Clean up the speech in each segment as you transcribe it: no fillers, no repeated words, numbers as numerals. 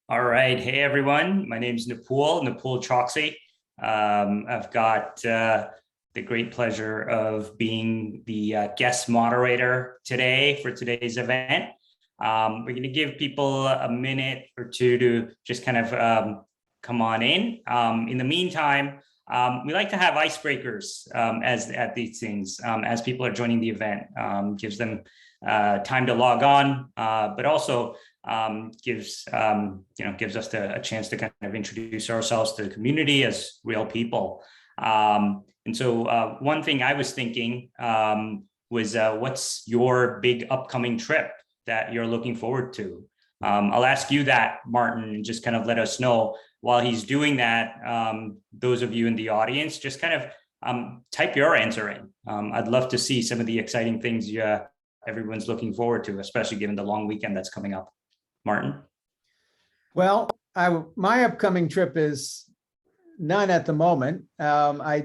All right. Hey, everyone. My name is Napul Choksi. I've got the great pleasure of being the guest moderator today for today's event. We're going to give people a minute or two to just kind of come on in. In the meantime, we like to have icebreakers as at these things as people are joining the event. Gives them time to log on, but also gives us a chance to kind of introduce ourselves to the community as real people. And so one thing I was thinking was what's your big upcoming trip that you're looking forward to? I'll ask you that, Martin, and just kind of let us know while he's doing that. Those of you in the audience, just kind of type your answer in. I'd love to see some of the exciting things everyone's looking forward to, especially given the long weekend that's coming up. Martin? Well, my upcoming trip is none at the moment. I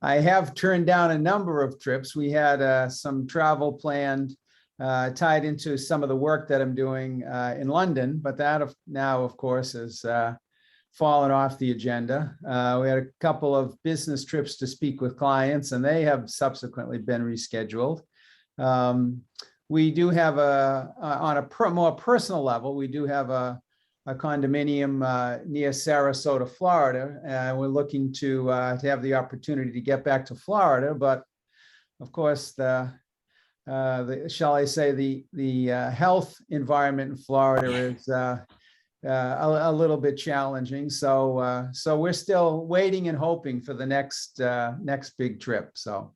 have turned down a number of trips. We had some travel planned tied into some of the work that I'm doing in London, but that now, of course, has fallen off the agenda. We had a couple of business trips to speak with clients, and they have subsequently been rescheduled. We do have on a more personal level, we do have a condominium near Sarasota, Florida. We're looking to have the opportunity to get back to Florida, but of course, shall I say, the health environment in Florida is a little bit challenging. So we're still waiting and hoping for the next big trip. So.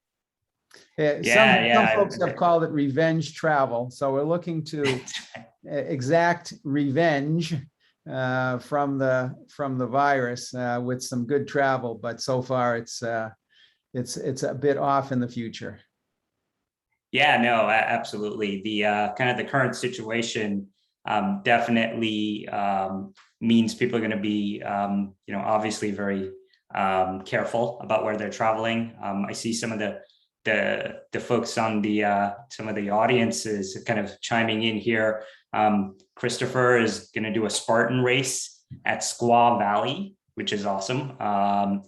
Some folks have called it revenge travel. So we're looking to exact revenge from the virus with some good travel, but so far it's a bit off in the future. Yeah, no, absolutely. The kind of the current situation definitely means people are going to be, obviously very careful about where they're traveling. I see some of the folks on some of the audiences kind of chiming in here. Christopher is going to do a Spartan race at Squaw Valley, which is awesome.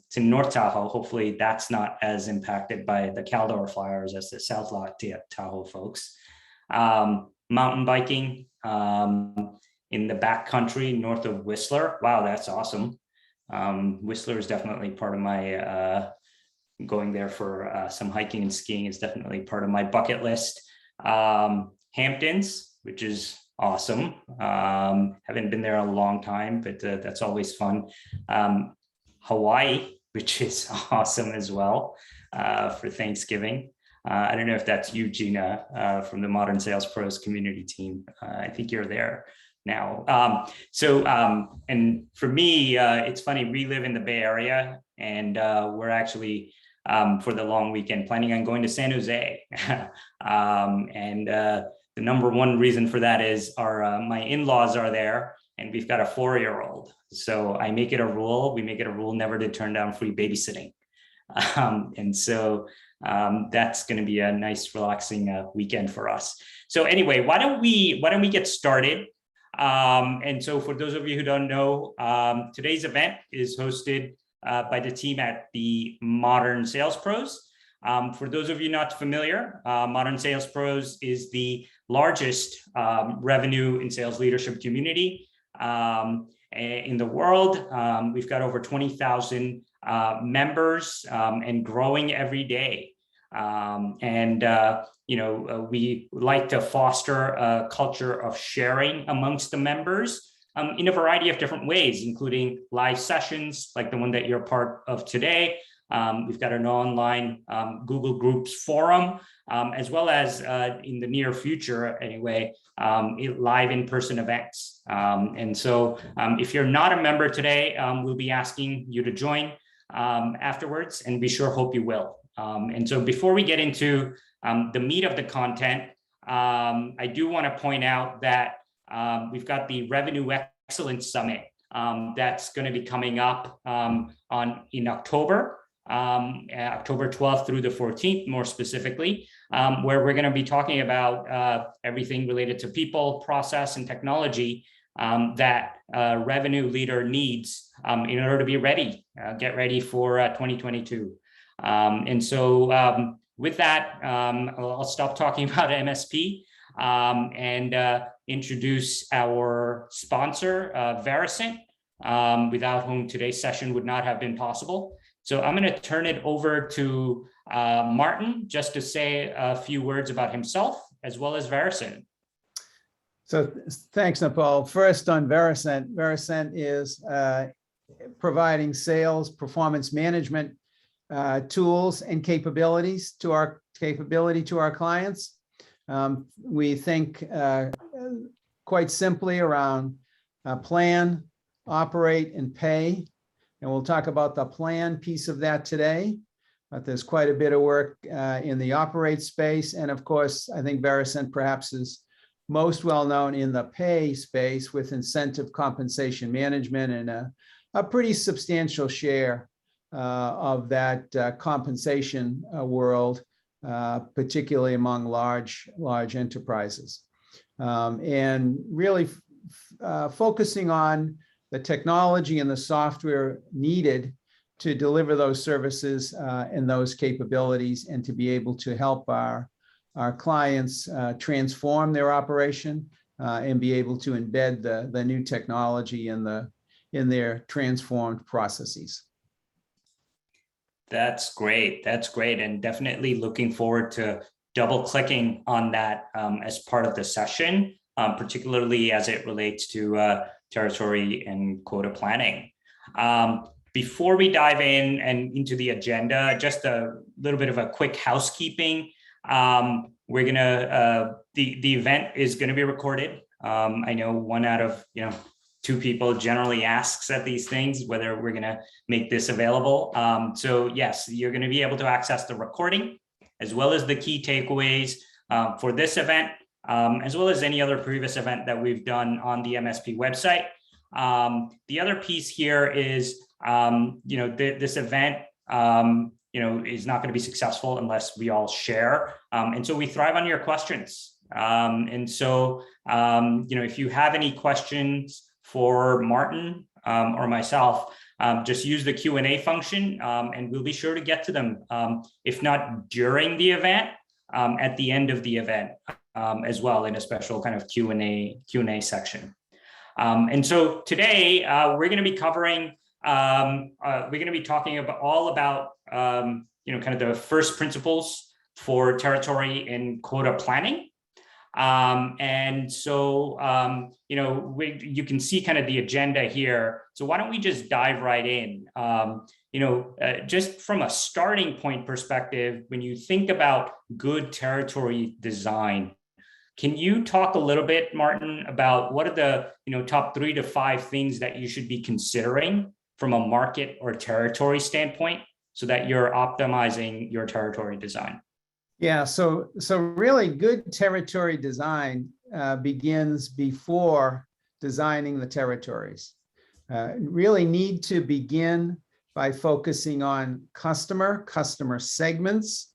It's in North Tahoe. Hopefully that's not as impacted by the Caldor fires as the South Tahoe folks. Mountain biking in the backcountry north of Whistler. Wow, that's awesome. Whistler is definitely part of my going there for some hiking and skiing is definitely part of my bucket list. Hamptons, which is awesome. Haven't been there a long time, but that's always fun. Hawaii, which is awesome as well for Thanksgiving. I don't know if that's you, Gina, from the Modern Sales Pros community team. I think you're there now. And for me, it's funny, we live in the Bay Area, and we're actually for the long weekend planning on going to San Jose. The number one reason for that is my in-laws are there, and we've got a 4-year-old. So we make it a rule never to turn down free babysitting. That's going to be a nice, relaxing weekend for us. So anyway, why don't we get started? And so for those of you who don't know, today's event is hosted by the team at the Modern Sales Pros. For those of you not familiar, Modern Sales Pros is the largest revenue and sales leadership community in the world. We've got over 20,000 members and growing every day. We like to foster a culture of sharing amongst the members in a variety of different ways, including live sessions like the one that you're part of today. We've got an online Google Groups forum, as well as in the near future, anyway, live in-person events. If you're not a member today, we'll be asking you to join afterwards, and we sure hope you will. And so before we get into the meat of the content, I do want to point out that we've got the Revenue Excellence Summit that's going to be coming up in October. October 12th through the 14th, more specifically, where we're going to be talking about everything related to people, process, and technology that revenue leader needs in order to be ready, get ready for 2022. And so with that, I'll stop talking about MSP and introduce our sponsor, Vericent, without whom today's session would not have been possible. So I'm going to turn it over to Martin just to say a few words about himself as well as Vericent. So thanks, Nepal. First on Vericent. Vericent is providing sales performance management tools and capabilities to our clients. We think quite simply around plan, operate, and pay. And we'll talk about the plan piece of that today, but there's quite a bit of work in the operate space. And of course, I think Vericent perhaps is most well known in the pay space with incentive compensation management and a pretty substantial share of that compensation world, particularly among large enterprises. And really focusing on the technology and the software needed to deliver those services and those capabilities, and to be able to help our clients transform their operation and be able to embed the new technology in their transformed processes. That's great. That's great. And definitely looking forward to double clicking on that as part of the session, particularly as it relates to territory and quota planning. Before we dive in and into the agenda, just a little bit of a quick housekeeping. We're gonna the event is going to be recorded. I know one out of two people generally asks at these things whether we're going to make this available. So yes, you're going to be able to access the recording as well as the key takeaways for this event, as well as any other previous event that we've done on the MSP website. The other piece here is, this event, is not going to be successful unless we all share. And so we thrive on your questions. And so, if you have any questions for Martin or myself, just use the Q&A function and we'll be sure to get to them. If not during the event, at the end of the event as well, in a special kind of Q&A section. And so today we're going to be covering, we're going to be talking about kind of the first principles for territory and quota planning. And so, you can see kind of the agenda here. So why don't we just dive right in? Just from a starting point perspective, when you think about good territory design, can you talk a little bit, Martin, about what are the top 3 to 5 things that you should be considering from a market or territory standpoint so that you're optimizing your territory design? Yeah, so really good territory design begins before designing the territories. Really need to begin by focusing on customer segments,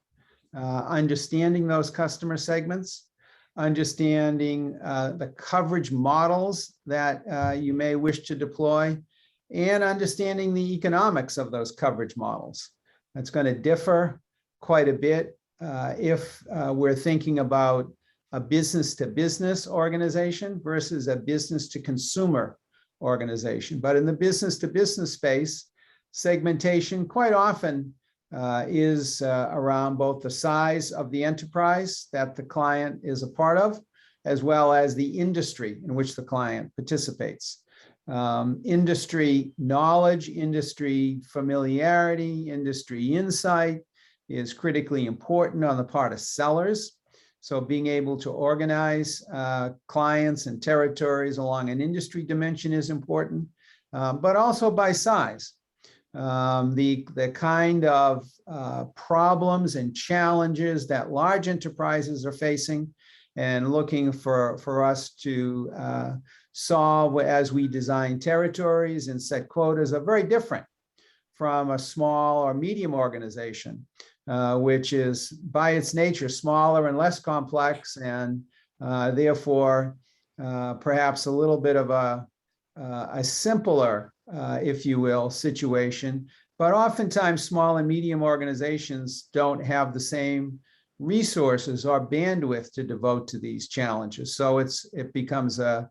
understanding those customer segments, understanding the coverage models that you may wish to deploy, and understanding the economics of those coverage models. That's going to differ quite a bit if we're thinking about a business-to-business organization versus a business-to-consumer organization. But in the business-to-business space, segmentation quite often is around both the size of the enterprise that the client is a part of, as well as the industry in which the client participates. Industry knowledge, industry familiarity, industry insight is critically important on the part of sellers. So being able to organize clients and territories along an industry dimension is important, but also by size. The kind of problems and challenges that large enterprises are facing and looking for us to solve as we design territories and set quotas are very different from a small or medium organization, which is by its nature smaller and less complex, and therefore perhaps a little bit of a simpler, if you will, situation. But oftentimes small and medium organizations don't have the same resources or bandwidth to devote to these challenges. So it becomes a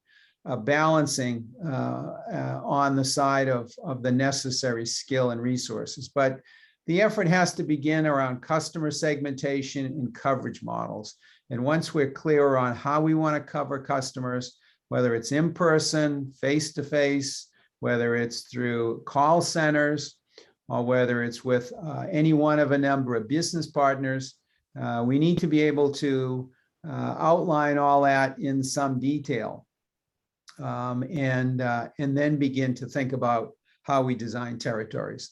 balancing on the side of the necessary skill and resources. But the effort has to begin around customer segmentation and coverage models. And once we're clear on how we want to cover customers, whether it's in person, face-to-face, whether it's through call centers, or whether it's with any one of a number of business partners, we need to be able to outline all that in some detail, and then begin to think about how we design territories.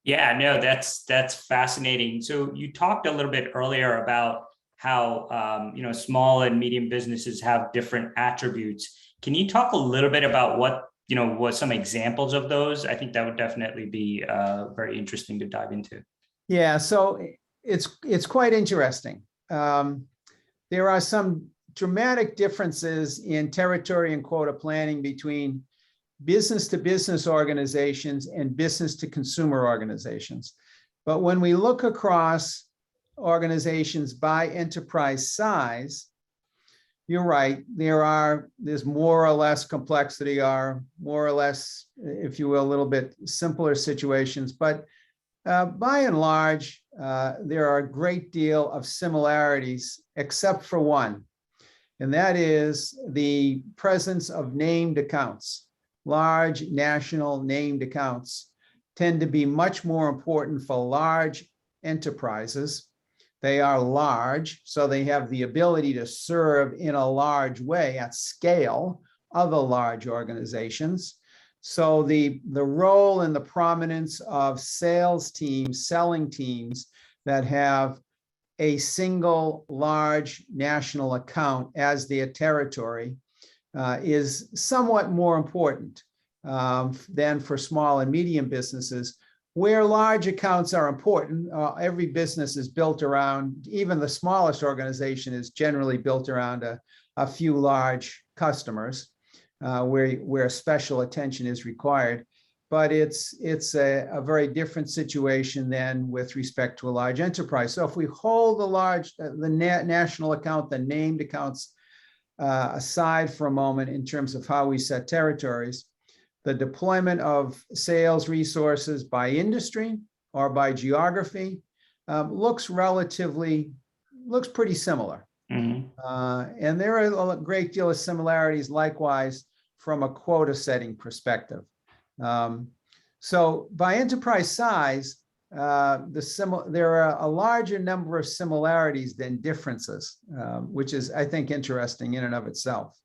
Yeah, no, that's fascinating. So you talked a little bit earlier about how small and medium businesses have different attributes. Can you talk a little bit about what some examples of those? I think that would definitely be very interesting to dive into. Yeah, so it's quite interesting. There are some dramatic differences in territory and quota planning between business to business organizations and business to consumer organizations. But when we look across organizations by enterprise size, you're right, there's more or less complexity, or more or less, if you will, a little bit simpler situations. But by and large, there are a great deal of similarities, except for one, and that is the presence of named accounts. Large national named accounts tend to be much more important for large enterprises. They are large, so they have the ability to serve in a large way at scale other large organizations. So the role and the prominence of sales teams, selling teams that have a single large national account as their territory is somewhat more important than for small and medium businesses, where large accounts are important. Every business is built around, even the smallest organization is generally built around a few large customers where special attention is required. But it's a very different situation than with respect to a large enterprise. So if we hold the national account, the named accounts aside for a moment in terms of how we set territories, the deployment of sales resources by industry or by geography looks pretty similar. Mm-hmm. And there are a great deal of similarities likewise from a quota setting perspective. So by enterprise size, there are a larger number of similarities than differences, which is, I think, interesting in and of itself.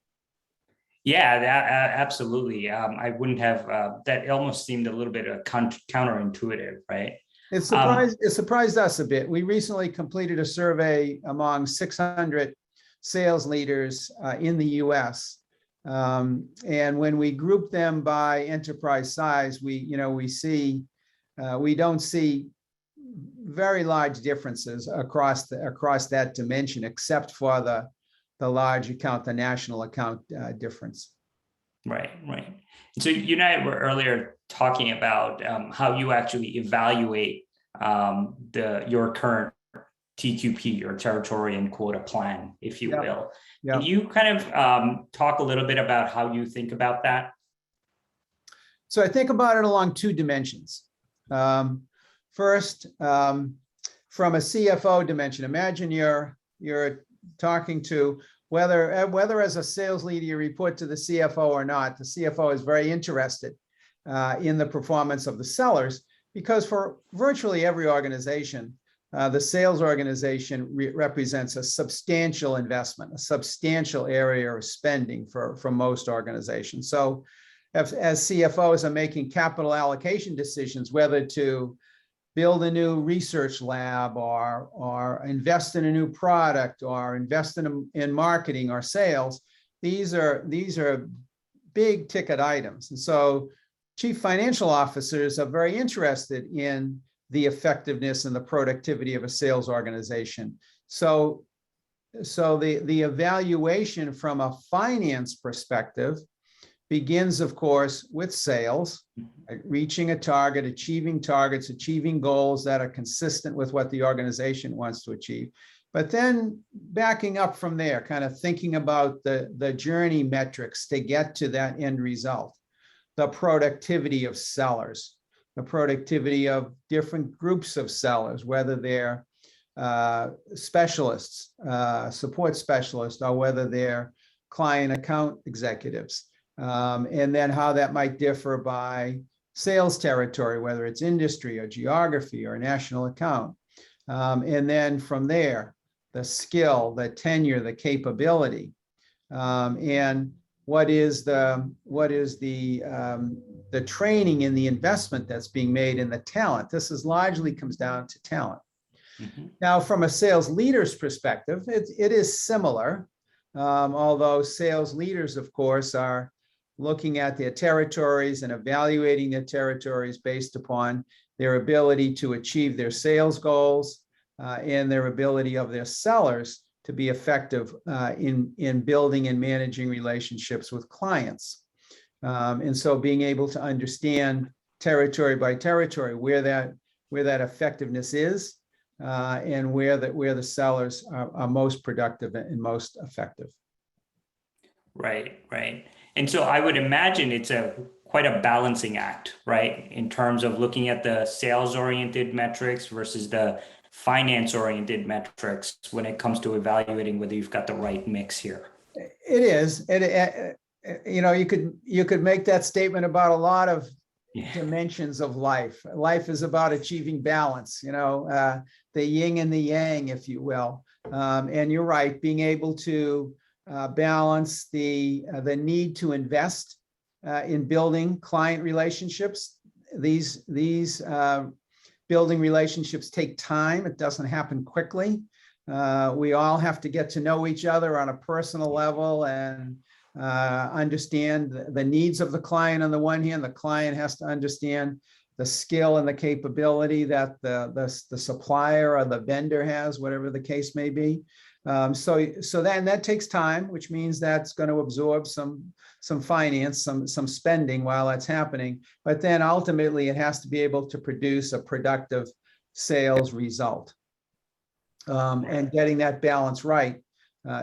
Yeah, absolutely. I wouldn't have, that almost seemed a little bit counterintuitive, right? It surprised us a bit. We recently completed a survey among 600 sales leaders in the US. And when we group them by enterprise size, we don't see very large differences across that dimension, except for the large account, the national account difference. Right. So you and I were earlier talking about how you actually evaluate your current TQP, or territory and quota plan, if you will. Can you kind of talk a little bit about how you think about that? So I think about it along two dimensions. First, from a CFO dimension, imagine you're talking to whether as a sales leader you report to the CFO or not. The CFO is very interested in the performance of the sellers, because for virtually every organization, the sales organization represents a substantial investment, a substantial area of spending for most organizations. So as CFOs are making capital allocation decisions, whether to build a new research lab or invest in a new product or invest in marketing or sales, these are big ticket items. And so chief financial officers are very interested in the effectiveness and the productivity of a sales organization. So the evaluation from a finance perspective begins, of course, with sales, reaching a target, achieving targets, achieving goals that are consistent with what the organization wants to achieve. But then backing up from there, kind of thinking about the journey metrics to get to that end result, the productivity of sellers, the productivity of different groups of sellers, whether they're specialists, support specialists, or whether they're client account executives. And then how that might differ by sales territory, whether it's industry or geography or national account. And then from there, the skill, the tenure, the capability, and what is the training and the investment that's being made in the talent. This is largely comes down to talent. Now, from a sales leader's perspective, it is similar, although sales leaders, of course, are looking at their territories and evaluating their territories based upon their ability to achieve their sales goals and their ability of their sellers to be effective in building and managing relationships with clients. And so being able to understand territory by territory where that effectiveness is and where the sellers are most productive and most effective. Right, right. And so I would imagine it's quite a balancing act, right? In terms of looking at the sales-oriented metrics versus the finance-oriented metrics when it comes to evaluating whether you've got the right mix here. It is. You know, you could make that statement about a lot of dimensions of life. Life is about achieving balance, you know, the yin and the yang, if you will. And you're right, being able to balance the need to invest in building client relationships. These building relationships take time. It doesn't happen quickly. We all have to get to know each other on a personal level and understand the needs of the client on the one hand. The client has to understand the skill and the capability that the supplier or the vendor has, whatever the case may be. So then that takes time, which means that's going to absorb some finance, some spending while that's happening. But then ultimately it has to be able to produce a productive sales result. And getting that balance right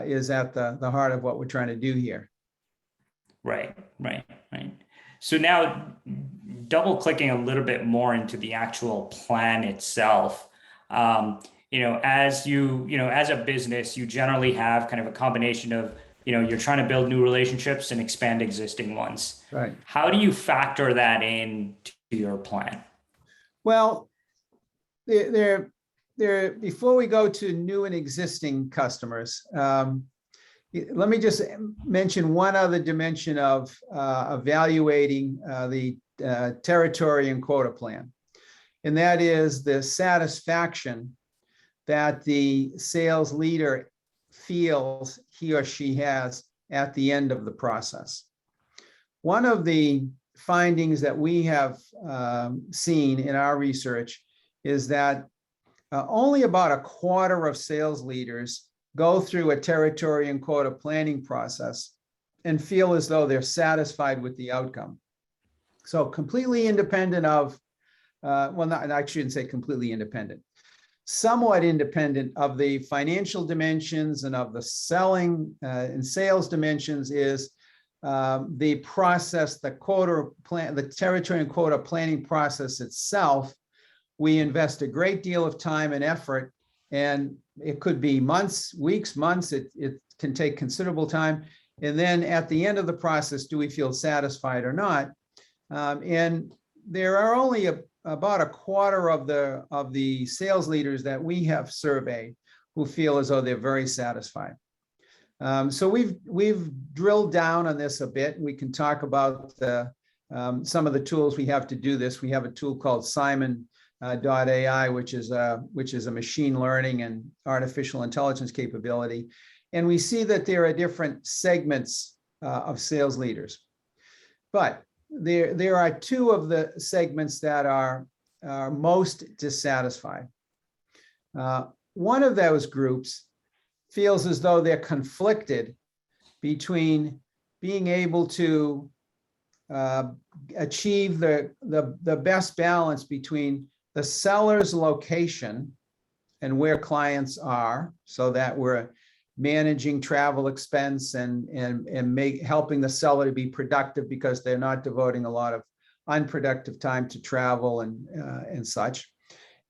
is at the heart of what we're trying to do here. Right. So now double clicking a little bit more into the actual plan itself. As a business, you generally have kind of a combination of, you're trying to build new relationships and expand existing ones. Right. How do you factor that in to your plan? Well, before we go to new and existing customers, let me just mention one other dimension of evaluating the territory and quota plan, and that is the satisfaction that the sales leader feels he or she has at the end of the process. One of the findings that we have seen in our research is that only about a quarter of sales leaders go through a territory and quota planning process and feel as though they're satisfied with the outcome. So completely independent of, I shouldn't say completely independent, somewhat independent of the financial dimensions and of the selling and sales dimensions is the process, the quota plan, the territory and quota planning process itself. We invest a great deal of time and effort, and it could be months, weeks, months. It can take considerable time. And then at the end of the process, do we feel satisfied or not? And there are only about a quarter of the sales leaders that we have surveyed who feel as though they're very satisfied. So we've drilled down on this a bit. We can talk about some of the tools we have to do this. We have a tool called Simon.ai, which is a machine learning and artificial intelligence capability. And we see that there are different segments of sales leaders. But there are two of the segments that are most dissatisfied. One of those groups feels as though they're conflicted between being able to achieve the best balance between the seller's location and where clients are, so that we're managing travel expense and helping the seller to be productive because they're not devoting a lot of unproductive time to travel and such,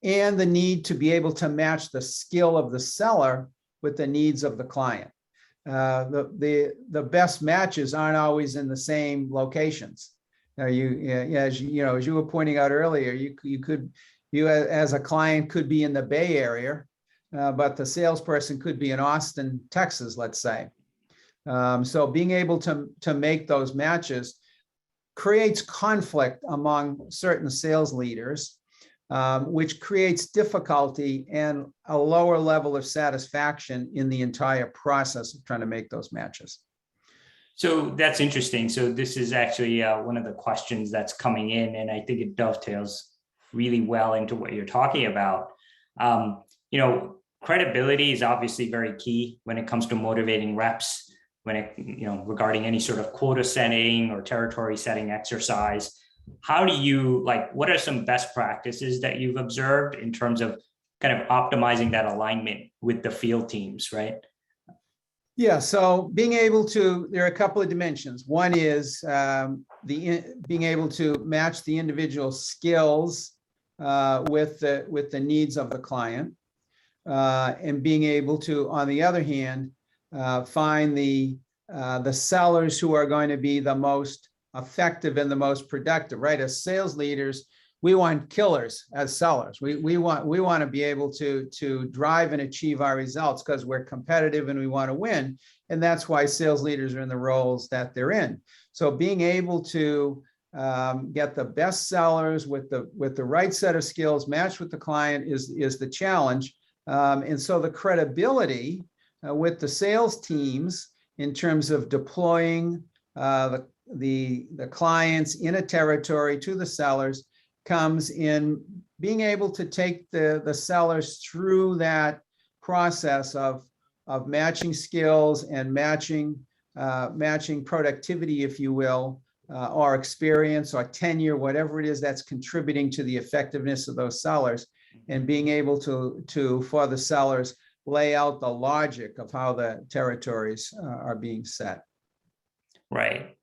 and the need to be able to match the skill of the seller with the needs of the client. The best matches aren't always in the same locations. Now, as you were pointing out earlier, you as a client could be in the Bay Area, but the salesperson could be in Austin, Texas, let's say. So being able to make those matches creates conflict among certain sales leaders, which creates difficulty and a lower level of satisfaction in the entire process of trying to make those matches. So that's interesting. So this is actually one of the questions that's coming in, and I think it dovetails really well into what you're talking about. Credibility is obviously very key when it comes to motivating reps, regarding any sort of quota setting or territory setting exercise. How do you, what are some best practices that you've observed in terms of kind of optimizing that alignment with the field teams, right? Yeah, so being able to, there are a couple of dimensions. One is being able to match the individual skills with the needs of the client, and being able to, on the other hand, find the sellers who are going to be the most effective and the most productive, right? As sales leaders, we want killers as sellers. We want to be able to drive and achieve our results because we're competitive and we want to win. And that's why sales leaders are in the roles that they're in. So being able to get the best sellers with the right set of skills matched with the client is the challenge. And so the credibility with the sales teams in terms of deploying the clients in a territory to the sellers comes in being able to take the sellers through that process of matching skills and matching productivity, if you will, or experience or tenure, whatever it is that's contributing to the effectiveness of those sellers, and being able to for the sellers lay out the logic of how the territories are being set. Right.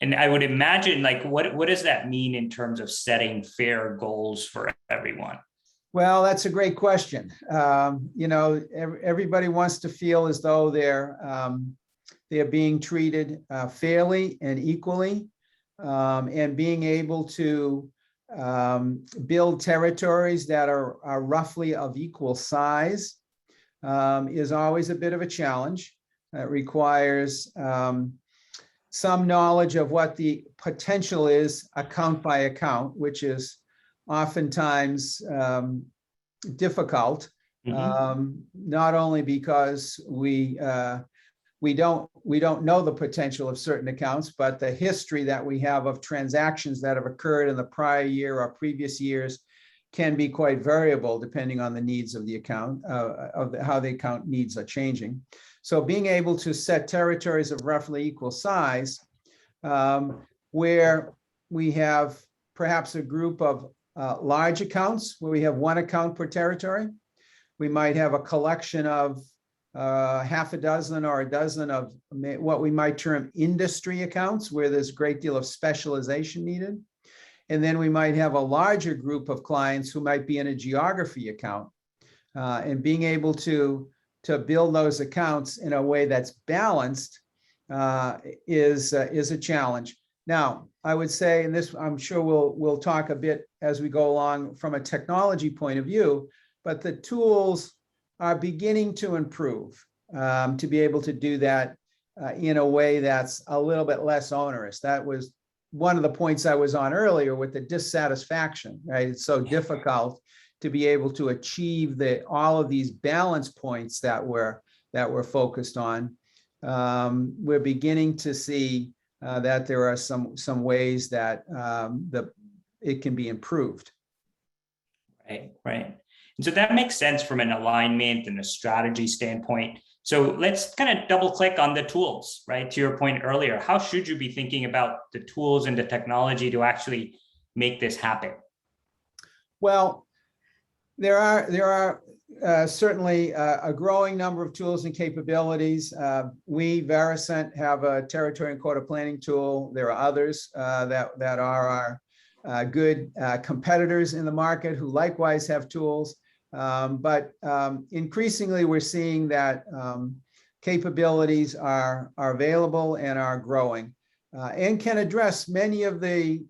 And I would imagine, what does that mean in terms of setting fair goals for everyone? Well, that's a great question. Everybody wants to feel as though they're being treated fairly and equally, and being able to build territories that are roughly of equal size is always a bit of a challenge. It requires some knowledge of what the potential is account by account, which is oftentimes difficult, not only because we don't know the potential of certain accounts, but the history that we have of transactions that have occurred in the prior year or previous years can be quite variable depending on the needs of the account, how the account needs are changing. So being able to set territories of roughly equal size, where we have perhaps a group of large accounts where we have one account per territory. We might have a collection of half a dozen or a dozen of what we might term industry accounts, where there's a great deal of specialization needed. And then we might have a larger group of clients who might be in a geography account, and being able to build those accounts in a way that's balanced is a challenge. Now, I would say, and this I'm sure we'll talk a bit as we go along from a technology point of view, but the tools are beginning to improve to be able to do that in a way that's a little bit less onerous. That was one of the points I was on earlier with the dissatisfaction, right? It's so difficult to be able to achieve all of these balance points that we're focused on. We're beginning to see that there are some ways that it can be improved. Right. And so that makes sense from an alignment and a strategy standpoint. So let's kind of double click on the tools, right? To your point earlier, how should you be thinking about the tools and the technology to actually make this happen? Well, there are certainly a growing number of tools and capabilities. We, Vericent, have a territory and quota planning tool. There are others that are our good competitors in the market who likewise have tools. But increasingly, we're seeing that capabilities are available and are growing and can address many of the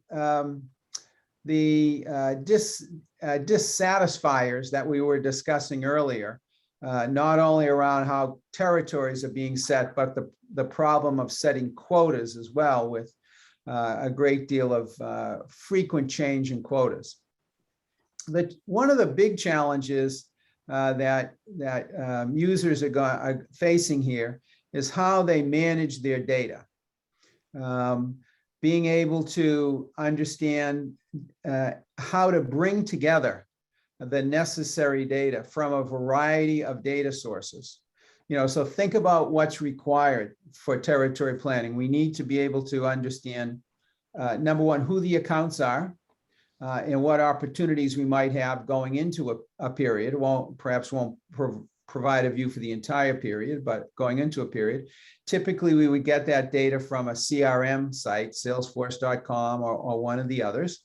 dissatisfiers that we were discussing earlier, not only around how territories are being set, but the problem of setting quotas as well, with a great deal of frequent change in quotas. One of the big challenges that users are facing here is how they manage their data. Being able to understand how to bring together the necessary data from a variety of data sources. So think about what's required for territory planning. We need to be able to understand, number one, who the accounts are and what opportunities we might have going into a period. Perhaps won't provide a view for the entire period, but going into a period. Typically, we would get that data from a CRM site, salesforce.com or one of the others.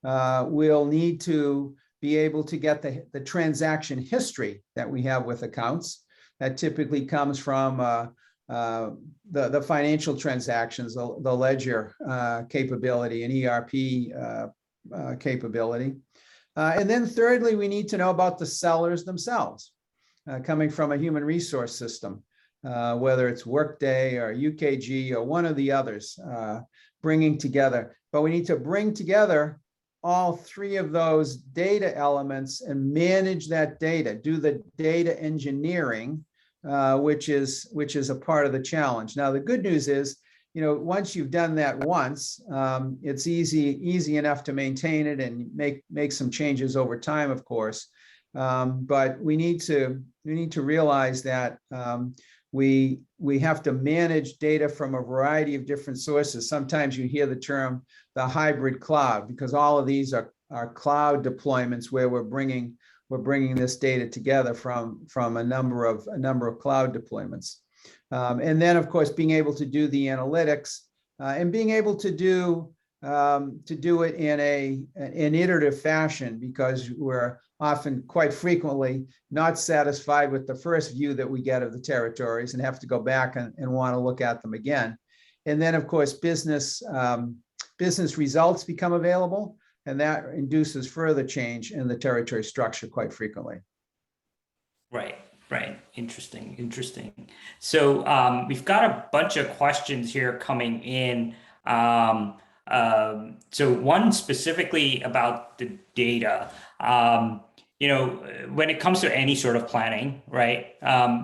We'll need to be able to get the transaction history that we have with accounts. That typically comes from the financial transactions, the ledger capability and ERP capability. And then thirdly, we need to know about the sellers themselves, coming from a human resource system, whether it's Workday or UKG or one of the others, bringing together. But we need to bring together all three of those data elements and manage that data, do the data engineering, which is a part of the challenge. Now, the good news is, once you've done that once, it's easy enough to maintain it and make some changes over time, of course. But we need to realize that we have to manage data from a variety of different sources. Sometimes you hear the term the hybrid cloud, because all of these are cloud deployments where we're bringing this data together from a number of cloud deployments. And then, of course, being able to do the analytics and being able to do it in an iterative fashion, because we're often, quite frequently, not satisfied with the first view that we get of the territories and have to go back and want to look at them again. And then, of course, business results become available, and that induces further change in the territory structure quite frequently. Right. Interesting. So we've got a bunch of questions here coming in. So one specifically about the data. When it comes to any sort of planning, right?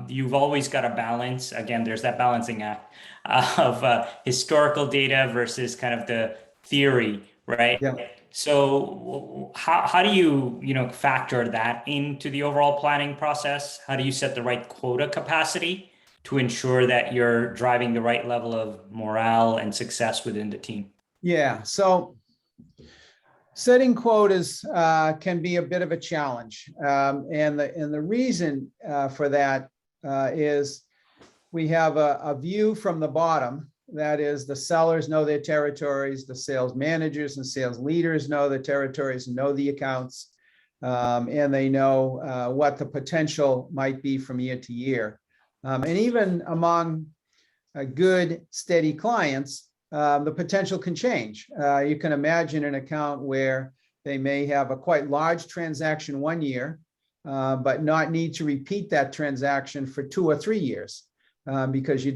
You've always got a balance. Again, there's that balancing act of historical data versus kind of the theory, right? Yeah. So how do you factor that into the overall planning process? How do you set the right quota capacity to ensure that you're driving the right level of morale and success within the team? Yeah, so setting quotas can be a bit of a challenge. And the reason for that is we have a view from the bottom. That is, the sellers know their territories, the sales managers and sales leaders know the territories and know the accounts, and they know what the potential might be from year to year. And even among good, steady clients, the potential can change. You can imagine an account where they may have a quite large transaction one year, but not need to repeat that transaction for 2 or 3 years. Because you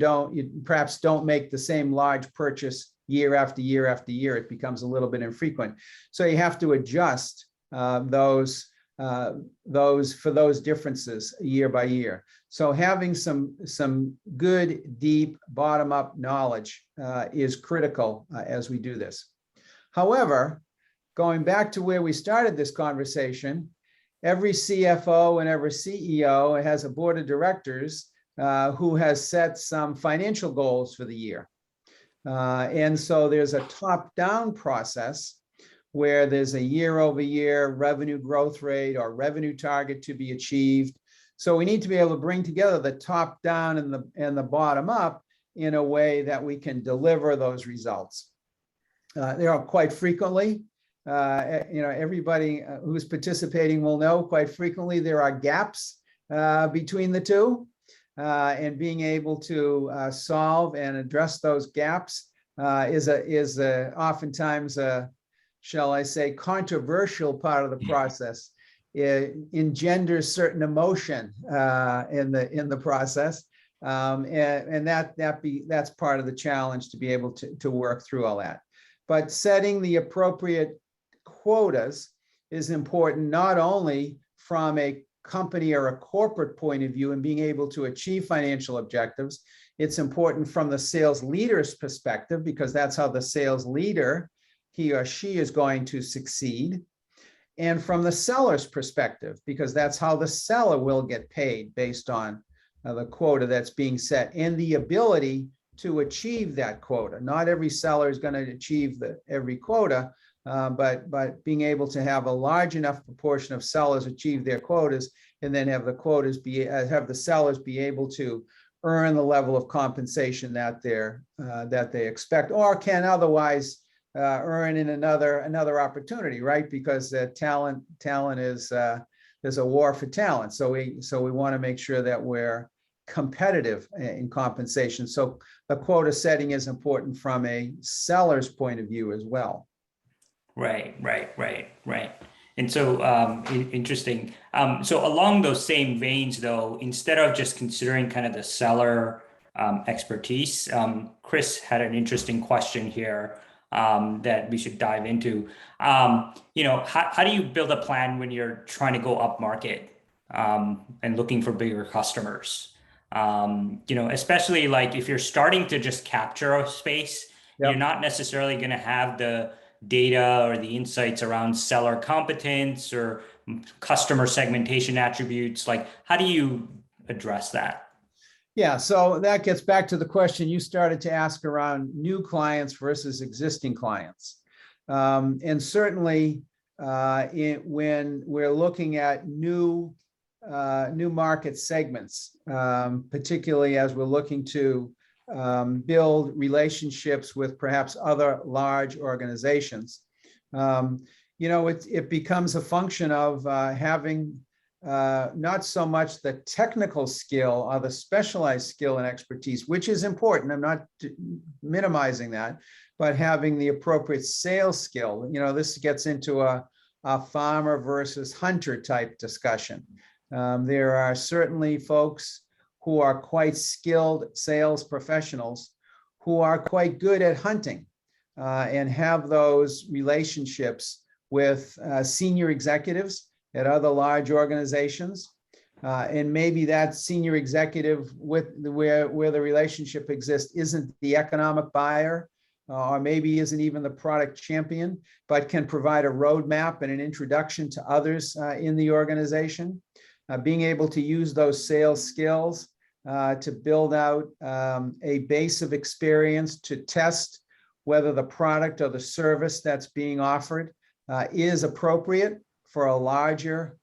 perhaps don't make the same large purchase year after year after year. It becomes a little bit infrequent. So you have to adjust those for those differences year by year. So having some good, deep, bottom-up knowledge is critical as we do this. However, going back to where we started this conversation, every CFO and every CEO has a board of directors who has set some financial goals for the year. And so there's a top-down process where there's a year-over-year revenue growth rate or revenue target to be achieved. So we need to be able to bring together the top-down and the bottom-up in a way that we can deliver those results. There are quite frequently, everybody who's participating will know quite frequently there are gaps between the two. And being able to solve and address those gaps is oftentimes shall I say, controversial part of the process. It engenders certain emotion in the process, and that's part of the challenge to be able to work through all that. But setting the appropriate quotas is important not only from a company or a corporate point of view and being able to achieve financial objectives. It's important from the sales leader's perspective, because that's how the sales leader, he or she, is going to succeed. And from the seller's perspective, because that's how the seller will get paid based on the quota that's being set and the ability to achieve that quota. Not every seller is going to achieve every quota, but being able to have a large enough proportion of sellers achieve their quotas, and then have the sellers be able to earn the level of compensation that they expect, or can otherwise earn in another opportunity, right? Because talent is there's a war for talent, so we want to make sure that we're competitive in compensation. So the quota setting is important from a seller's point of view as well. Right. And so interesting. So along those same veins, though, instead of just considering kind of the seller expertise, Chris had an interesting question here that we should dive into. How do you build a plan when you're trying to go up market and looking for bigger customers? Especially like if you're starting to just capture a space, You're not necessarily going to have the data or the insights around seller competence or customer segmentation attributes. Like, how do you address that? Yeah, so that gets back to the question you started to ask around new clients versus existing clients. And certainly when we're looking at new market segments, particularly as we're looking to build relationships with perhaps other large organizations, it becomes a function of having not so much the technical skill or the specialized skill and expertise, which is important. I'm not minimizing that, but having the appropriate sales skill. This gets into a farmer versus hunter type discussion. There are certainly folks who are quite skilled sales professionals who are quite good at hunting and have those relationships with senior executives at other large organizations. And maybe that senior executive where the relationship exists isn't the economic buyer, or maybe isn't even the product champion, but can provide a roadmap and an introduction to others in the organization. Being able to use those sales skills to build out a base of experience to test whether the product or the service that's being offered is appropriate for a larger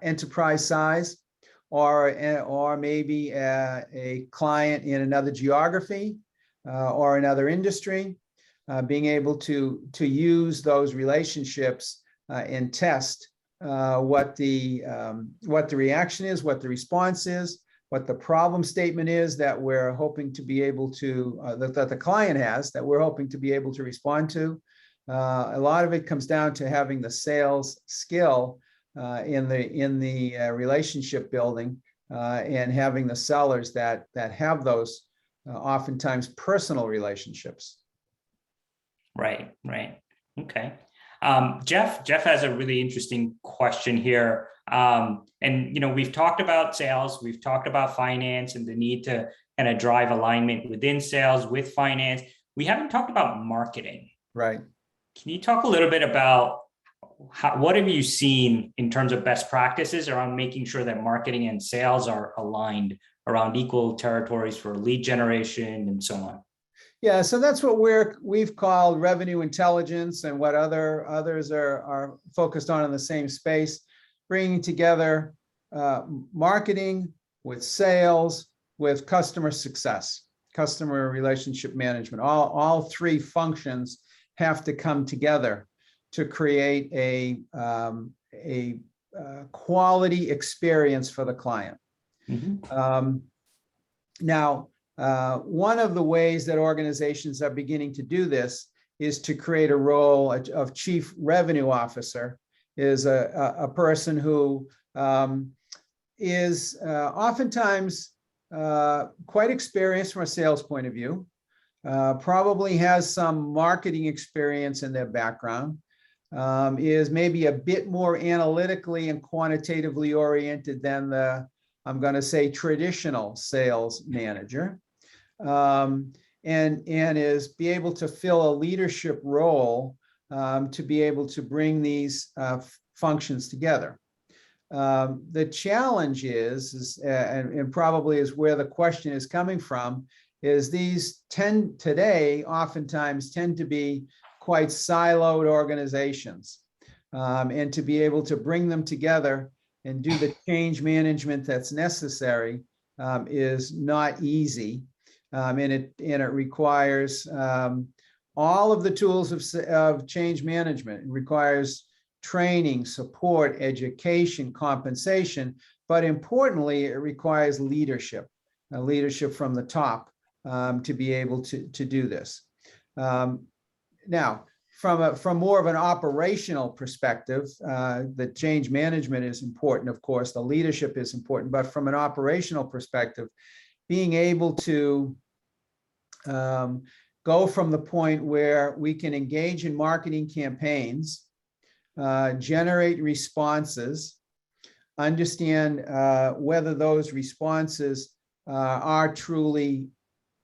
enterprise size, or maybe a client in another geography or another industry. Being able to use those relationships and test what the reaction is, what the response is, what the problem statement is that we're hoping to be able to, that the client has, that we're hoping to be able to respond to. A lot of it comes down to having the sales skill in the relationship building and having the sellers that have those oftentimes personal relationships. Right. Okay. Jeff has a really interesting question here. And we've talked about sales, we've talked about finance and the need to kind of drive alignment within sales with finance. We haven't talked about marketing. Right. Can you talk a little bit about what have you seen in terms of best practices around making sure that marketing and sales are aligned around equal territories for lead generation and so on? Yeah, so that's what we've called revenue intelligence, and what others are focused on in the same space, bringing together marketing with sales, with customer success, customer relationship management. All three functions have to come together to create a quality experience for the client. Mm-hmm. Now, one of the ways that organizations are beginning to do this is to create a role of chief revenue officer, is a person who is oftentimes quite experienced from a sales point of view, probably has some marketing experience in their background, is maybe a bit more analytically and quantitatively oriented than I'm going to say, traditional sales manager, and is be able to fill a leadership role to be able to bring these functions together. The challenge is and probably is where the question is coming from, is these oftentimes tend to be quite siloed organizations, and to be able to bring them together and do the change management that's necessary is not easy, and it requires all of the tools of change management. It requires training, support, education, compensation, but importantly, it requires leadership from the top to be able to do this. Now, from more of an operational perspective, the change management is important, of course, the leadership is important, but from an operational perspective, being able to go from the point where we can engage in marketing campaigns, generate responses, understand whether those responses are truly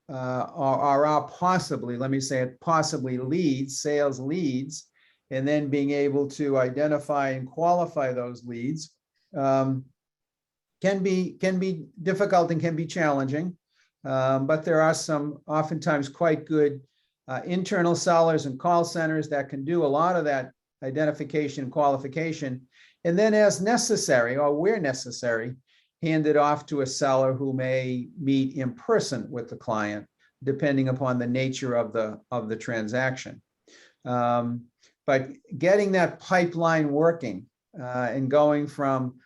are possibly, let me say it, possibly leads, sales leads, and then being able to identify and qualify those leads can be difficult and can be challenging, but there are some oftentimes quite good internal sellers and call centers that can do a lot of that identification and qualification, and then as necessary or where necessary, hand it off to a seller who may meet in person with the client, depending upon the nature of the transaction. But getting that pipeline working and going from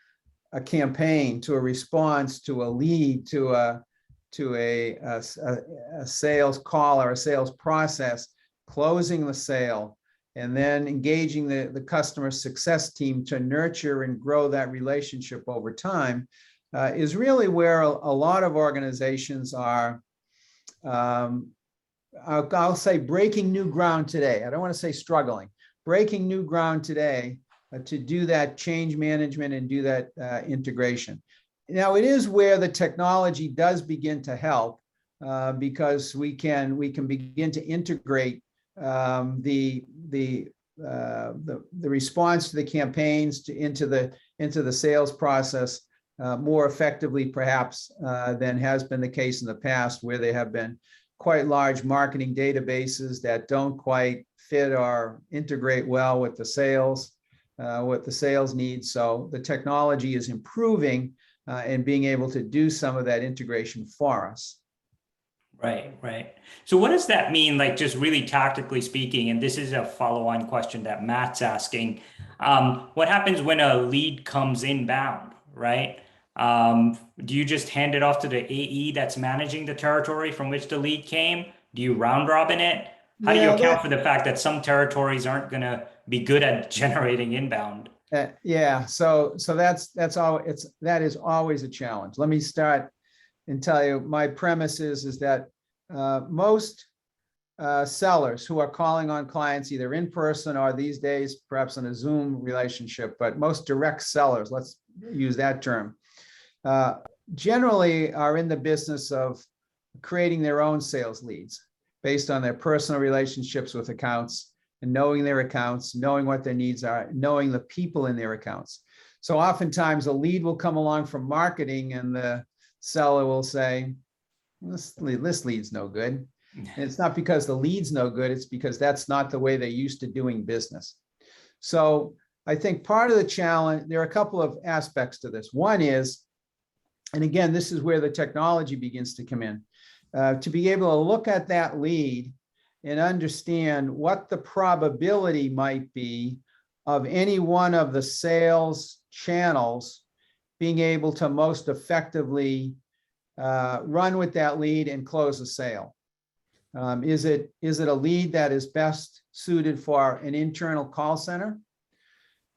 a campaign to a response to a lead to a sales call or a sales process, closing the sale, and then engaging the customer success team to nurture and grow that relationship over time, is really where a lot of organizations are, I'll say, breaking new ground today. I don't want to say struggling, breaking new ground today to do that change management and do that integration. Now, it is where the technology does begin to help, because we can begin to integrate the response to the campaigns into the sales process more effectively, perhaps, than has been the case in the past, where they have been quite large marketing databases that don't quite fit or integrate well with the sales needs. So the technology is improving and being able to do some of that integration for us. Right. So what does that mean, like just really tactically speaking? And this is a follow-on question that Matt's asking. What happens when a lead comes inbound, right? Do you just hand it off to the AE that's managing the territory from which the lead came? Do you round robin it? How do you account for the fact that some territories aren't going to be good at generating inbound? Yeah, so that is always a challenge. Let me start and tell you, my premise is that most sellers who are calling on clients either in person or these days perhaps in a Zoom relationship, but most direct sellers, let's use that term, generally are in the business of creating their own sales leads based on their personal relationships with accounts, and knowing their accounts, knowing what their needs are, knowing the people in their accounts. So oftentimes a lead will come along from marketing and the seller will say, this lead's no good. And it's not because the lead's no good, it's because that's not the way they're used to doing business. So I think part of the challenge, there are a couple of aspects to this. One is, and again, this is where the technology begins to come in, to be able to look at that lead and understand what the probability might be of any one of the sales channels being able to most effectively run with that lead and close a sale. Is it a lead that is best suited for an internal call center?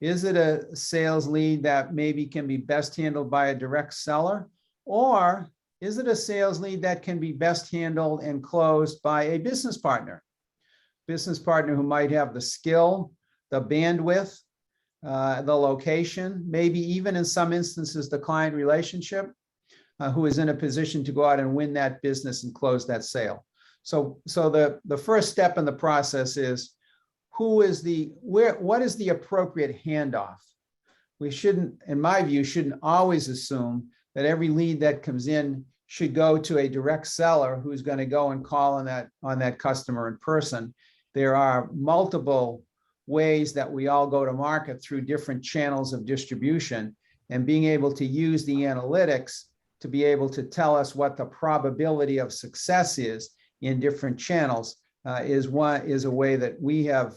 Is it a sales lead that maybe can be best handled by a direct seller? Or is it a sales lead that can be best handled and closed by a business partner? Business partner who might have the skill, the bandwidth, the location, maybe even in some instances, the client relationship, who is in a position to go out and win that business and close that sale. So the first step in the process is, what is the appropriate handoff? We shouldn't, in my view, shouldn't always assume that every lead that comes in should go to a direct seller who's going to go and call on that customer in person. There are multiple ways that we all go to market through different channels of distribution, and being able to use the analytics to be able to tell us what the probability of success is in different channels is a way that we have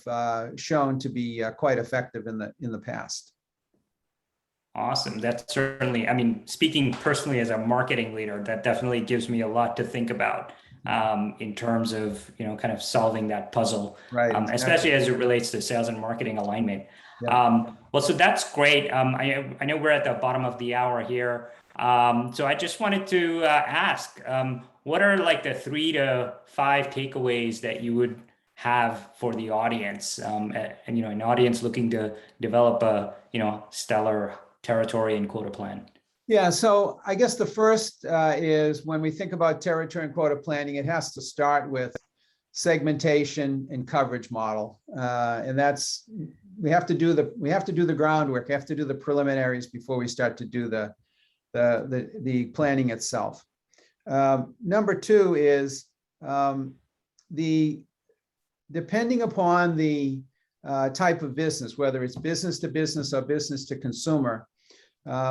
shown to be quite effective in the past. Awesome. That's certainly, I mean, speaking personally as a marketing leader, that definitely gives me a lot to think about in terms of, kind of solving that puzzle, right? Exactly. Especially as it relates to sales and marketing alignment. Yeah. Well, so that's great. I know we're at the bottom of the hour here. So I just wanted to ask, what are like the 3 to 5 takeaways that you would have for the audience, and an audience looking to develop a stellar territory and quota plan? Yeah, so I guess the first is, when we think about territory and quota planning, it has to start with segmentation and coverage model, and that's we have to do the groundwork, we have to do the preliminaries before we start to do the planning itself. Number 2 is depending upon the type of business, whether it's business to business or business to consumer,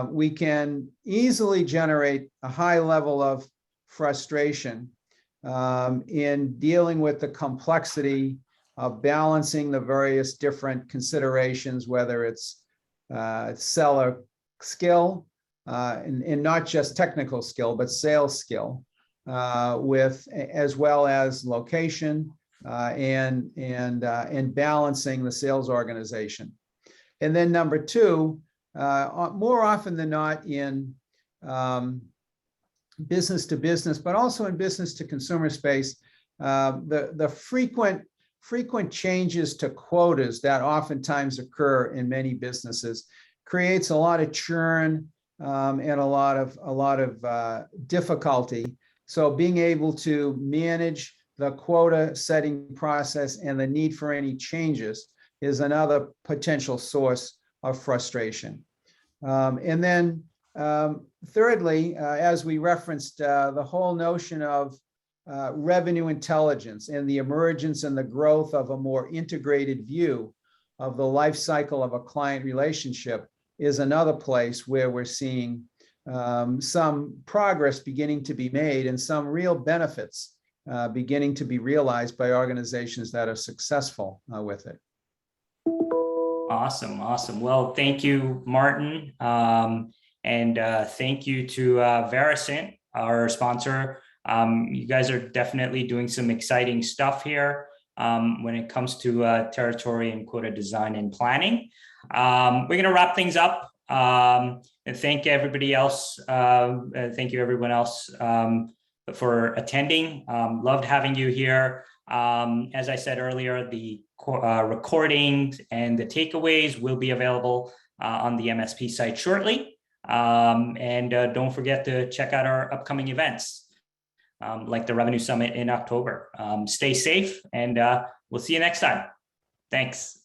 we can easily generate a high level of frustration in dealing with the complexity of balancing the various different considerations, whether it's seller skill, and not just technical skill, but sales skill, as well as location, and balancing the sales organization. And then number 2, more often than not in business to business, but also in business to consumer space, the frequent changes to quotas that oftentimes occur in many businesses creates a lot of churn, and a lot of difficulty. So being able to manage the quota setting process and the need for any changes is another potential source of frustration. And then thirdly, as we referenced, the whole notion of revenue intelligence and the emergence and the growth of a more integrated view of the life cycle of a client relationship is another place where we're seeing some progress beginning to be made and some real benefits beginning to be realized by organizations that are successful with it. Awesome. Well, thank you, Martin. And thank you to Vericent, our sponsor. You guys are definitely doing some exciting stuff here when it comes to territory and quota design and planning. We're going to wrap things up, and thank everybody else. Thank you, everyone else, for attending. Loved having you here. As I said earlier, the recordings and the takeaways will be available on the MSP site shortly. And don't forget to check out our upcoming events, like the Revenue Summit in October. Stay safe, and we'll see you next time. Thanks.